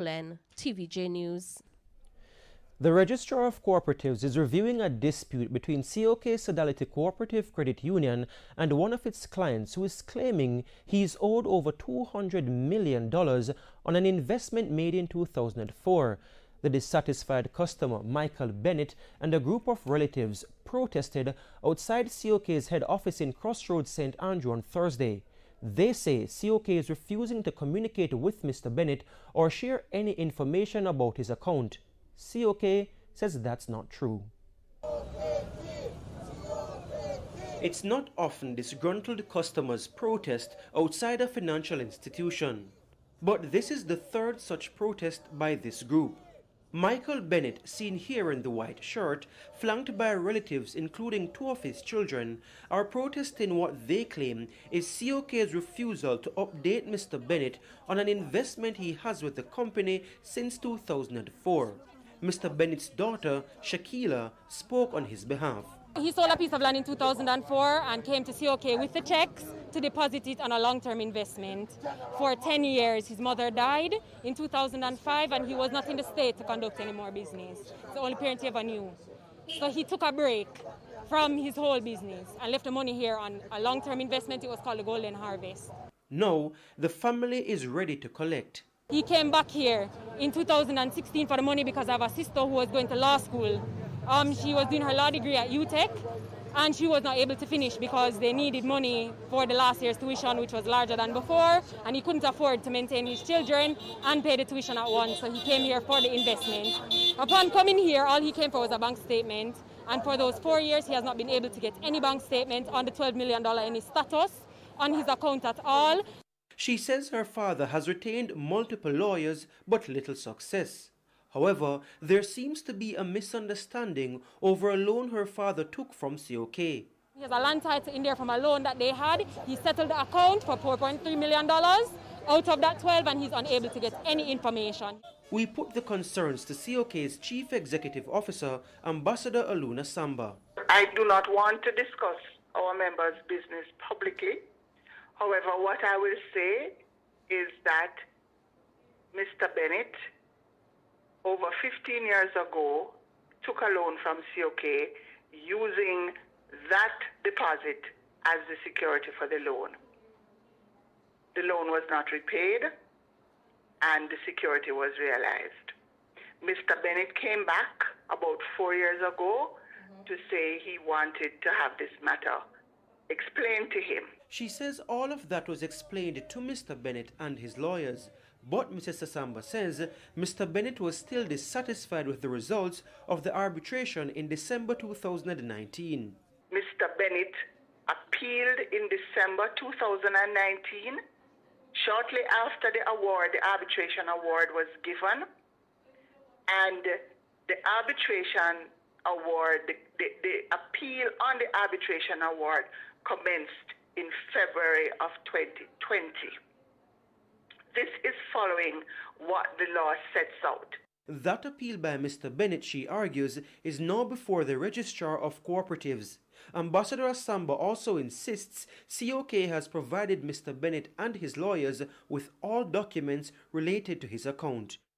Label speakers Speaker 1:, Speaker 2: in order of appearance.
Speaker 1: TVJ News.
Speaker 2: The Registrar of Cooperatives is reviewing a dispute between C.O.K. Sodality Cooperative Credit Union and one of its clients who is claiming he is owed over $200 million on an investment made in 2004. The dissatisfied customer, Michael Bennett, and a group of relatives protested outside C.O.K.'s head office in Crossroads, St. Andrew on Thursday. They say C.O.K. is refusing to communicate with Mr. Bennett or share any information about his account. C.O.K. says that's not true. It's not often disgruntled customers protest outside a financial institution, but this is the third such protest by this group. Michael Bennett, seen here in the white shirt, flanked by relatives including two of his children, are protesting what they claim is C.O.K.'s refusal to update Mr. Bennett on an investment he has with the company since 2004. Mr. Bennett's daughter, Shakila, spoke on his behalf.
Speaker 3: He sold a piece of land in 2004 and came to C.O.K. with the checks to deposit it on a long-term investment. For 10 years, his mother died in 2005 and he was not in the state to conduct any more business. It's the only parent he ever knew. So he took a break from his whole business and left the money here on a long-term investment. It was called the Golden Harvest.
Speaker 2: Now, the family is ready to collect.
Speaker 3: He came back here in 2016 for the money because I have a sister who was going to law school. She was doing her law degree at UTEC and she was not able to finish because they needed money for the last year's tuition, which was larger than before, and he couldn't afford to maintain his children and pay the tuition at once, so he came here for the investment. Upon coming here, all he came for was a bank statement, and for those 4 years he has not been able to get any bank statement on the $12 million in his status on his account at all.
Speaker 2: She says her father has retained multiple lawyers but little success. However, there seems to be a misunderstanding over a loan her father took from C.O.K.
Speaker 3: He has a land title in there from a loan that they had. He settled the account for $4.3 million out of that 12 and he's unable to get any information.
Speaker 2: We put the concerns to C.O.K.'s Chief Executive Officer, Ambassador Aluna Samba.
Speaker 4: I do not want to discuss our members' business publicly. However, what I will say is that Mr. Bennett, over 15 years ago, took a loan from C.O.K. using that deposit as the security for the loan. The loan was not repaid and the security was realized. Mr. Bennett came back about 4 years ago to say he wanted to have this matter explained to him.
Speaker 2: She says all of that was explained to Mr. Bennett and his lawyers, but Mrs. Samba says Mr. Bennett was still dissatisfied with the results of the arbitration in December 2019.
Speaker 4: Mr. Bennett appealed in December 2019. Shortly after the arbitration award was given, and the arbitration award, the appeal on the arbitration award commenced in February of 2020. This is following what the law sets out.
Speaker 2: That appeal by Mr. Bennett, she argues, is now before the Registrar of Cooperatives. Ambassador Asamba also insists C.O.K. has provided Mr. Bennett and his lawyers with all documents related to his account.